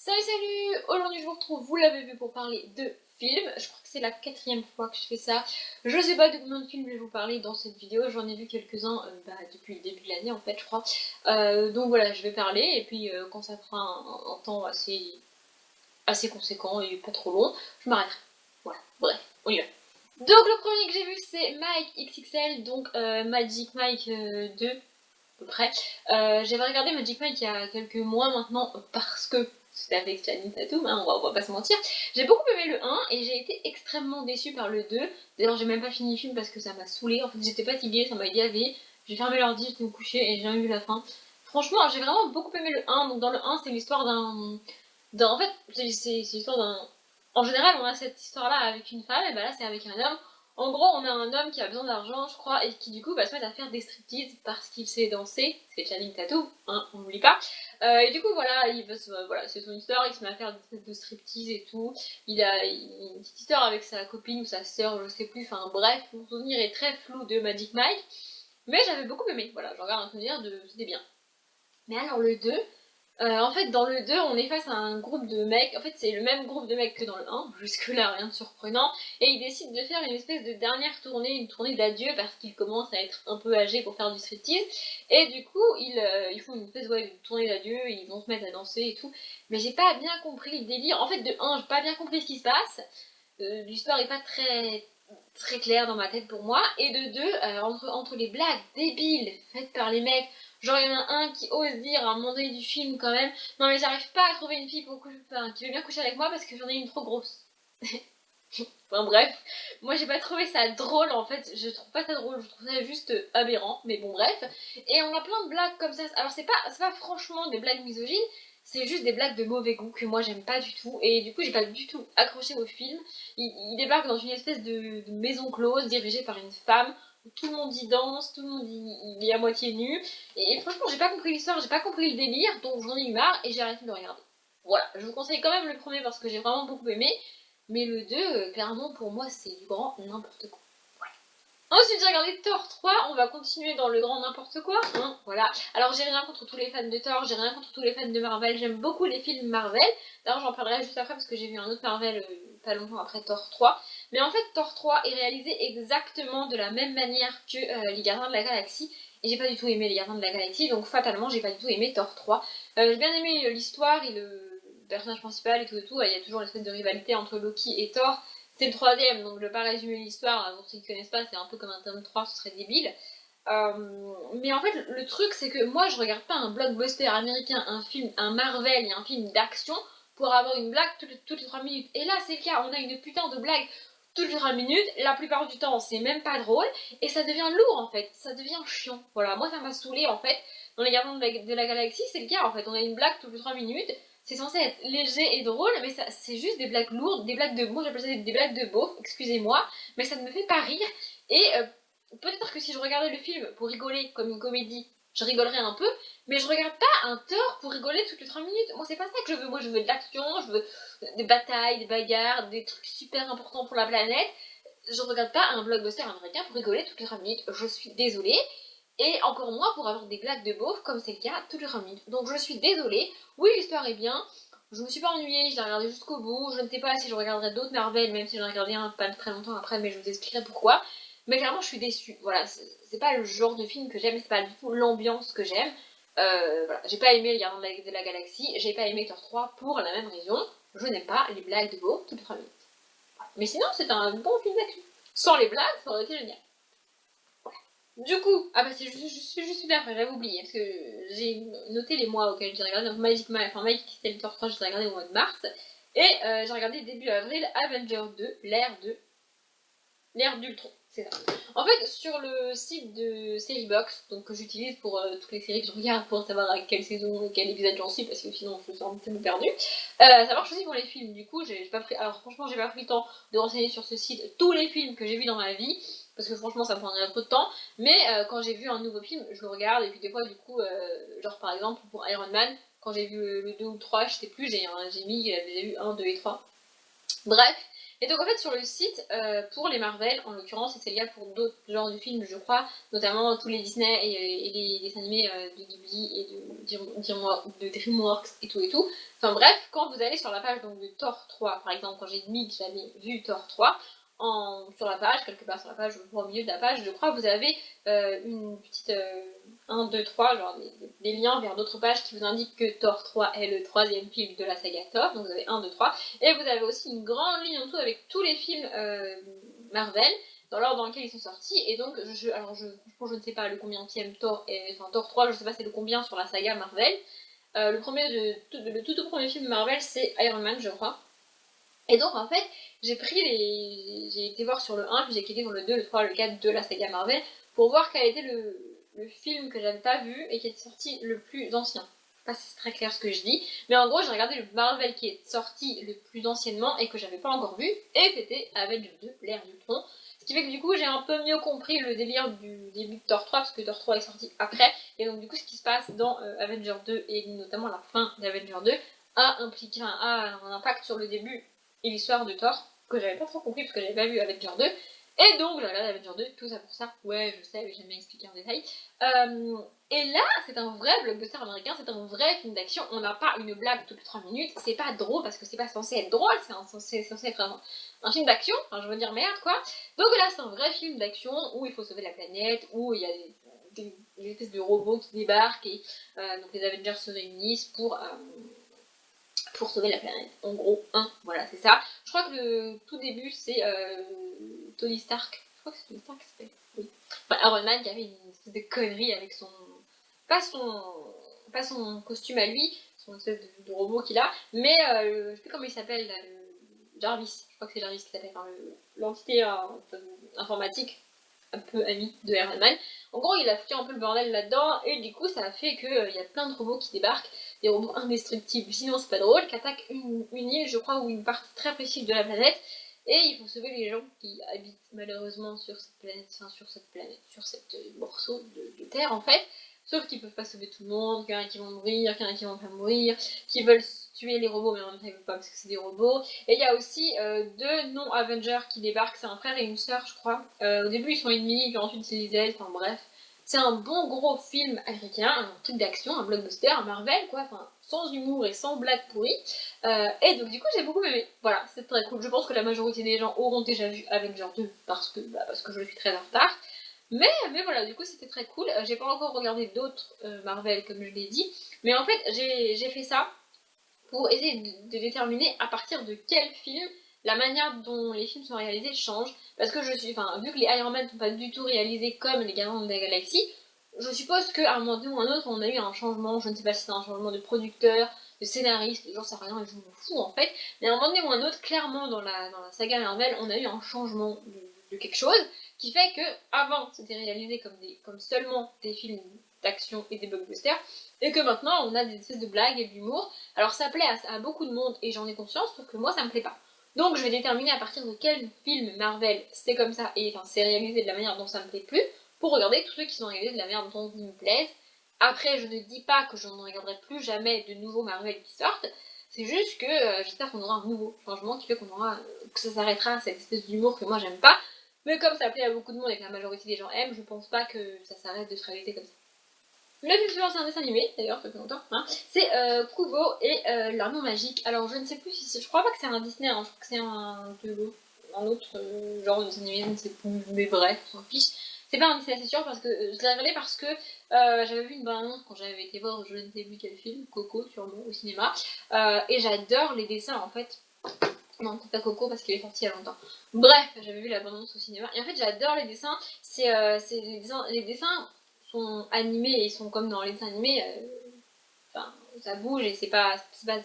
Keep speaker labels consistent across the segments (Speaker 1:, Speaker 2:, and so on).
Speaker 1: Salut, aujourd'hui je vous retrouve, vous l'avez vu, pour parler de films. Je crois que c'est la 4e fois que je fais ça. Je sais pas de combien de films je vais vous parler dans cette vidéo, j'en ai vu quelques-uns depuis le début de l'année en fait je crois. Donc voilà, je vais parler et puis quand ça fera un temps assez conséquent et pas trop long, je m'arrêterai. Voilà, bref, on y va. Donc le premier que j'ai vu c'est Mike XXL, donc Magic Mike 2 à peu près. J'avais regardé Magic Mike il y a quelques mois maintenant parce que c'était avec Channing Tatum, hein, on va pas se mentir. J'ai beaucoup aimé le 1 et j'ai été extrêmement déçue par le 2. D'ailleurs j'ai même pas fini le film parce que ça m'a saoulée, en fait j'étais fatiguée, ça m'a gavé. J'ai fermé l'ordi, j'étais me coucher et j'ai jamais vu la fin. Franchement j'ai vraiment beaucoup aimé le 1, donc dans le 1 c'est l'histoire en fait c'est l'histoire d'un... En général on a cette histoire là avec une femme et bah là c'est avec un homme. En gros, on a un homme qui a besoin d'argent, je crois, et qui du coup va se mettre à faire des striptease parce qu'il sait danser. C'est Channing Tatum, hein, on n'oublie pas. Et du coup, voilà, voilà, c'est son histoire, il se met à faire des espèces de striptease et tout. Il a une petite histoire avec sa copine ou sa sœur, je sais plus, enfin bref, mon souvenir est très flou de Magic Mike. Mais j'avais beaucoup aimé, voilà, j'en garde un souvenir de c'était bien. Mais alors le 2, en fait, dans le 2, on est face à un groupe de mecs. En fait, c'est le même groupe de mecs que dans le 1, jusque-là, rien de surprenant. Et ils décident de faire une espèce de dernière tournée, une tournée d'adieu, parce qu'ils commencent à être un peu âgés pour faire du striptease. Et du coup, ils font une espèce de tournée d'adieu, et ils vont se mettre à danser et tout. Mais j'ai pas bien compris le délire. En fait, de 1, j'ai pas bien compris ce qui se passe. L'histoire est pas très claire dans ma tête pour moi. Et de 2, entre les blagues débiles faites par les mecs, genre il y en a un qui ose dire à un moment donné du film quand même, non mais j'arrive pas à trouver une fille qui veut bien coucher avec moi parce que j'en ai une trop grosse. Enfin bref, moi j'ai pas trouvé ça drôle en fait, je trouve pas ça drôle, je trouve ça juste aberrant, mais bon bref. Et on a plein de blagues comme ça, alors c'est pas franchement des blagues misogynes, c'est juste des blagues de mauvais goût que moi j'aime pas du tout, et du coup j'ai pas du tout accroché au film. Il débarque dans une espèce de maison close dirigée par une femme, où tout le monde y danse, tout le monde il est à moitié nu, et franchement j'ai pas compris l'histoire, j'ai pas compris le délire, donc j'en ai eu marre et j'ai arrêté de le regarder. Voilà, je vous conseille quand même le premier parce que j'ai vraiment beaucoup aimé, mais le 2, clairement, pour moi, c'est du grand n'importe quoi. Ensuite, j'ai regardé Thor 3, on va continuer dans le grand n'importe quoi, hein, voilà. Alors, j'ai rien contre tous les fans de Thor, j'ai rien contre tous les fans de Marvel, j'aime beaucoup les films Marvel. D'ailleurs, j'en parlerai juste après parce que j'ai vu un autre Marvel pas longtemps après Thor 3. Mais en fait, Thor 3 est réalisé exactement de la même manière que Les Gardiens de la Galaxie. Et j'ai pas du tout aimé Les Gardiens de la Galaxie, donc fatalement, j'ai pas du tout aimé Thor 3. J'ai bien aimé l'histoire et le personnage principal et tout et tout. Il y a toujours l'espèce de rivalité entre Loki et Thor. C'est le troisième, donc je vais pas résumer l'histoire, pour ceux qui connaissent pas, c'est un peu comme un tome 3, ce serait débile. Mais en fait, le truc, c'est que moi, je regarde pas un blockbuster américain, un film, un Marvel et un film d'action pour avoir une blague toutes les 3 minutes. Et là, c'est le cas, on a une putain de blague toutes les 3 minutes, la plupart du temps, c'est même pas drôle, et ça devient lourd, en fait, ça devient chiant. Voilà, moi, ça m'a saoulé, en fait. Dans les Gardiens de la Galaxie, c'est le cas, en fait, on a une blague toutes les 3 minutes, c'est censé être léger et drôle, mais c'est juste des blagues lourdes, des blagues de... Moi j'appelle ça des blagues de beauf, excusez-moi, mais ça ne me fait pas rire. Et peut-être que si je regardais le film pour rigoler comme une comédie, je rigolerais un peu, mais je regarde pas un Thor pour rigoler toutes les 3 minutes. Moi c'est pas ça que je veux, moi je veux de l'action, je veux des batailles, des bagarres, des trucs super importants pour la planète. Je regarde pas un blockbuster américain pour rigoler toutes les 3 minutes, je suis désolée. Et encore moins pour avoir des blagues de beauf comme c'est le cas toutes les 3 minutes. Donc je suis désolée, oui l'histoire est bien, je me suis pas ennuyée, je l'ai regardé jusqu'au bout, je ne sais pas si je regarderai d'autres Marvel, même si j'en ai regardé un pas très longtemps après, mais je vous expliquerai pourquoi. Mais clairement je suis déçue, voilà, c'est pas le genre de film que j'aime, c'est pas du tout l'ambiance que j'aime. Voilà, j'ai pas aimé Les Gardiens de la Galaxie, j'ai pas aimé Thor 3 pour la même raison, je n'aime pas les blagues de beauf toutes les 3 minutes. Voilà. Mais sinon c'est un bon film d'action. Sans les blagues, ça aurait été génial. Du coup, ah bah c'est juste super, après j'avais oublié, parce que j'ai noté les mois auxquels j'ai regardé, donc Magic Mike, enfin Magic Thor 3, j'ai regardé au mois de mars, et j'ai regardé début avril Avengers 2, l'ère d'Ultron, c'est ça. En fait, sur le site de Seriebox, donc que j'utilise pour toutes les séries que je regarde, pour savoir à quelle saison, quel épisode j'en suis, parce que sinon je suis un petit peu perdue, ça marche aussi pour les films, du coup j'ai pas pris, alors franchement j'ai pas pris le temps de renseigner sur ce site tous les films que j'ai vus dans ma vie, parce que franchement ça me prendrait trop de temps, mais quand j'ai vu un nouveau film, je le regarde, et puis des fois du coup, genre par exemple pour Iron Man, quand j'ai vu le 2 ou le 3, je sais plus, j'ai mis, j'ai vu 1, 2 et 3. Bref, Et donc en fait sur le site, pour les Marvel en l'occurrence, et c'est le cas pour d'autres genres de films je crois, notamment tous les Disney et les dessins animés de Ghibli et de DreamWorks et tout, enfin bref, quand vous allez sur la page donc, de Thor 3 par exemple, quand j'ai mis que j'avais vu Thor 3, sur la page, quelque part sur la page, au milieu de la page je crois, vous avez une petite 1, 2, 3, genre des liens vers d'autres pages qui vous indiquent que Thor 3 est le troisième film de la saga Thor, donc vous avez 1, 2, 3, et vous avez aussi une grande ligne en tout avec tous les films Marvel, dans l'ordre dans lequel ils sont sortis, et donc, franchement je ne sais pas le combienième Thor, enfin Thor 3, je ne sais pas c'est le combien sur la saga Marvel, le tout premier film Marvel c'est Iron Man je crois, et donc en fait j'ai été voir sur le 1, puis j'ai cliqué sur le 2, le 3, le 4 de la saga Marvel, pour voir quel était le film que j'avais pas vu et qui est sorti le plus ancien. Je sais pas si c'est très clair ce que je dis, mais en gros j'ai regardé le Marvel qui est sorti le plus anciennement et que j'avais pas encore vu, et c'était Avengers 2, l'ère d'Ultron. Ce qui fait que du coup j'ai un peu mieux compris le délire du début de Thor 3, parce que Thor 3 est sorti après, et donc du coup ce qui se passe dans Avengers 2 et notamment la fin d'Avengers 2 a un impact sur le début et l'histoire de Thor, que j'avais pas trop compris parce que j'avais pas vu Avengers 2. Et donc, je regarde Avengers 2, tout ça pour ça. Ouais, je sais, mais j'aime bien expliquer en détail. Et là, c'est un vrai blockbuster américain, c'est un vrai film d'action. On n'a pas une blague toutes les 3 minutes. C'est pas drôle parce que c'est pas censé être drôle, c'est censé être un film d'action. Enfin, je veux dire merde quoi. Donc là, c'est un vrai film d'action où il faut sauver la planète, où il y a des espèces de robots qui débarquent et donc les Avengers se réunissent pour sauver la planète. En gros, voilà, c'est ça. Je crois que le tout début, c'est Tony Stark. Je crois que c'est Tony Stark qui s'appelle. Oui. Enfin, Iron Man qui avait une espèce de connerie avec son. Pas son. Pas son costume à lui, son espèce de robot qu'il a, mais je sais plus comment il s'appelle, là, Jarvis. Je crois que c'est Jarvis qui s'appelle, enfin, l'entité informatique un peu ami de Iron Man. En gros, il a foutu un peu le bordel là-dedans, et du coup, ça a fait qu'il y a plein de robots qui débarquent, des robots indestructibles, sinon c'est pas drôle, qui attaquent une île, je crois, ou une partie très précise de la planète, et il faut sauver les gens qui habitent malheureusement sur cette planète, sur cette morceau de terre en fait. Sauf qu'ils peuvent pas sauver tout le monde, qu'il y en a qui vont mourir, qu'il y en a qui vont pas mourir, qui veulent tuer les robots, mais en même temps ils veulent pas parce que c'est des robots. Et il y a aussi deux non-Avengers qui débarquent, c'est un frère et une sœur, je crois. Au début ils sont ennemis, puis ensuite c'est les ailes, enfin bref. C'est un bon gros film américain, un truc d'action, un blockbuster, un Marvel quoi, enfin sans humour et sans blague pourrie. Et donc du coup j'ai beaucoup aimé. Voilà, c'est très cool. Je pense que la majorité des gens auront déjà vu Avengers 2 parce que je suis très en retard. Mais voilà, du coup c'était très cool. J'ai pas encore regardé d'autres Marvel comme je l'ai dit, mais en fait j'ai fait ça pour essayer de déterminer à partir de quel film la manière dont les films sont réalisés change. Parce que vu que les Iron Man ne sont pas du tout réalisés comme les Gardiens de la Galaxie, je suppose qu'à un moment donné ou un autre, on a eu un changement, je ne sais pas si c'est un changement de producteur, de scénariste, j'en sais rien et je m'en fous en fait, mais à un moment donné ou un autre, clairement dans la saga Marvel, on a eu un changement de quelque chose qui fait que avant c'était réalisé comme seulement des films d'action et des blockbusters, et que maintenant on a des espèces de blagues et de l'humour. Alors ça plaît à beaucoup de monde et j'en ai conscience, sauf que moi ça me plaît pas. Donc je vais déterminer à partir de quel film Marvel c'est comme ça et enfin c'est réalisé de la manière dont ça me plaît plus, pour regarder tous ceux qui sont réalisés de la manière dont ils me plaisent. Après je ne dis pas que je ne regarderai plus jamais de nouveaux Marvel qui sortent, c'est juste que j'espère qu'on aura un nouveau changement qui fait que ça s'arrêtera à cette espèce d'humour que moi j'aime pas. Mais comme ça plaît à beaucoup de monde et que la majorité des gens aiment, je pense pas que ça s'arrête de se réaliser comme ça. Le film suivant, c'est un dessin animé, d'ailleurs, ça fait longtemps. Hein. C'est Kubo et l'Anneau Magique. Alors, je ne sais plus si c'est. Je crois pas que c'est un Disney, hein. Je crois que c'est un autre genre de dessin animé, je ne sais plus. Mais bref, on s'en fiche. C'est pas un Disney, c'est sûr, parce que je l'ai regardé parce que j'avais vu une bande-annonce quand j'avais été voir je ne sais plus quel film, Coco, sûrement, au cinéma. Et j'adore les dessins, en fait. Non, c'est pas Coco parce qu'il est sorti il y a longtemps. Bref, j'avais vu la bande-annonce au cinéma. Et en fait, j'adore les dessins. C'est les dessins sont animés et ils sont comme dans les dessins animés. Enfin, ça bouge et c'est pas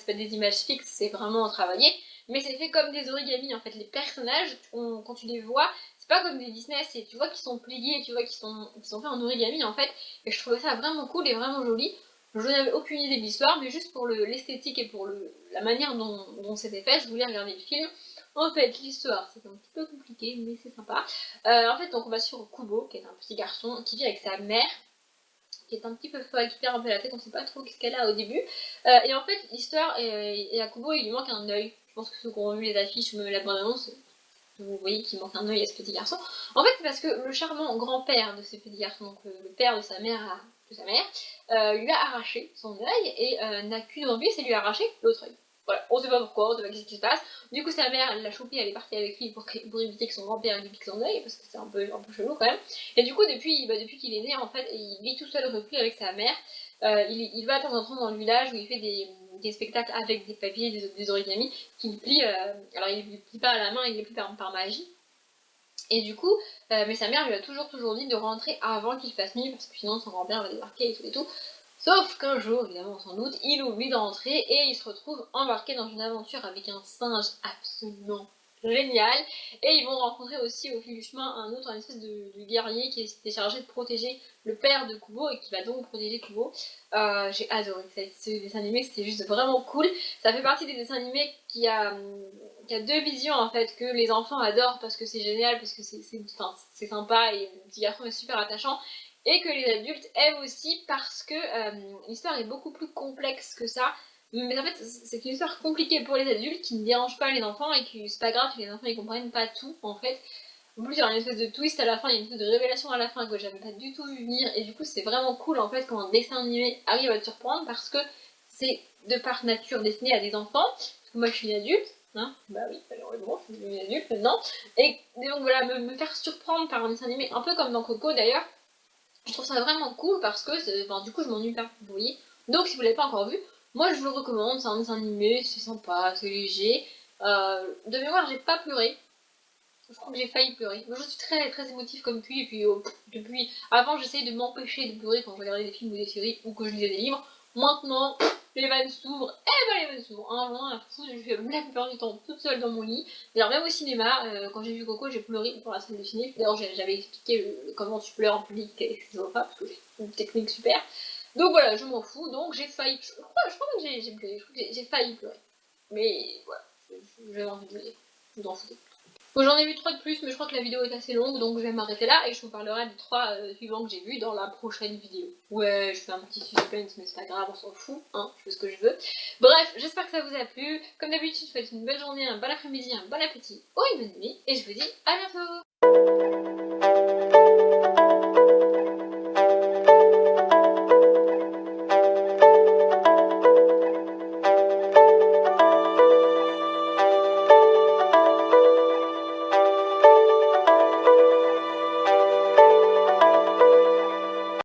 Speaker 1: des images fixes, c'est vraiment travaillé. Mais c'est fait comme des origamis en fait. Les personnages, quand tu les vois, c'est pas comme des Disney, tu vois qu'ils sont pliés, tu vois qu'ils sont faits en origami en fait. Et je trouvais ça vraiment cool et vraiment joli. Je n'avais aucune idée de l'histoire, mais juste pour l'esthétique et pour la manière dont c'était fait, je voulais regarder le film. En fait, l'histoire, c'est un petit peu compliqué, mais c'est sympa. En fait, donc on va sur Kubo, qui est un petit garçon qui vit avec sa mère, qui est un petit peu folle, qui perd un peu la tête, on sait pas trop ce qu'elle a au début. Et en fait, l'histoire, et à Kubo, il lui manque un œil. Je pense que ceux qui ont vu les affiches ou même la bande-annonce, vous voyez qu'il manque un œil à ce petit garçon. En fait, c'est parce que le charmant grand-père de ce petit garçon, donc le père de sa mère, lui a arraché son œil et n'a qu'une envie, c'est lui arracher l'autre œil. Voilà, on sait pas pourquoi, on sait pas qu'est-ce qui se passe. Du coup, sa mère, elle l'a chopé, elle est partie avec lui pour éviter que son grand-père lui pique son œil, parce que c'est un peu chelou quand même. Et du coup, depuis qu'il est né, en fait, il vit tout seul au repli avec sa mère. Il va de temps en temps dans le village où il fait des spectacles avec des papiers, des origamis, qu'il plie, alors il ne les plie pas à la main, il les plie par magie. Et du coup, mais sa mère lui a toujours dit de rentrer avant qu'il fasse nuit, parce que sinon son grand-père va débarquer et tout. Sauf qu'un jour, évidemment sans doute, il oublie de rentrer et il se retrouve embarqué dans une aventure avec un singe absolument génial. Et ils vont rencontrer aussi au fil du chemin un espèce de guerrier qui était chargé de protéger le père de Kubo et qui va donc protéger Kubo. J'ai adoré ce dessin animé, c'était juste vraiment cool. Ça fait partie des dessins animés qui a deux visions en fait, que les enfants adorent parce que c'est génial, parce que c'est sympa et le petit garçon est super attachant. Et que les adultes aiment aussi parce que l'histoire est beaucoup plus complexe que ça. Mais en fait, c'est une histoire compliquée pour les adultes qui ne dérange pas les enfants et que c'est pas grave que les enfants ils comprennent pas tout en fait. En plus, il y a une espèce de twist à la fin, il y a une espèce de révélation à la fin que j'avais pas du tout vu venir. Et du coup, c'est vraiment cool en fait quand un dessin animé arrive à te surprendre parce que c'est de par nature destiné à des enfants. Parce que moi je suis une adulte, hein, bah oui, malheureusement, je suis une adulte maintenant. Et donc voilà, me faire surprendre par un dessin animé, un peu comme dans Coco d'ailleurs. Je trouve ça vraiment cool parce que du coup je m'ennuie pas, vous voyez. Donc si vous l'avez pas encore vu, moi je vous le recommande, c'est un dessin animé, c'est sympa, c'est léger. De mémoire j'ai pas pleuré, je crois que j'ai failli pleurer. Moi je suis très émotive comme puis, et puis depuis avant j'essayais de m'empêcher de pleurer quand je regardais des films ou des séries ou que je lisais des livres. Maintenant, les vannes s'ouvrent, les vannes s'ouvrent. Un jour, un fou, je fais la plupart du temps toute seule dans mon lit. D'ailleurs, même au cinéma, quand j'ai vu Coco, j'ai pleuré pour la scène de ciné. D'ailleurs, j'avais expliqué comment tu pleures en public, etc. Parce que c'est une technique super. Donc voilà, je m'en fous. Donc j'ai failli. Je crois que j'ai pleuré. Je crois que j'ai failli pleurer. Mais voilà, j'ai envie de vous en foutre. Bon, j'en ai vu 3 de plus, mais je crois que la vidéo est assez longue, donc je vais m'arrêter là et je vous parlerai des 3 suivants que j'ai vus dans la prochaine vidéo. Ouais, je fais un petit suspense, mais c'est pas grave, on s'en fout, hein, je fais ce que je veux. Bref, j'espère que ça vous a plu. Comme d'habitude, je vous souhaite une belle journée, un bon après-midi, un bon appétit ou une bonne nuit, et je vous dis à bientôt.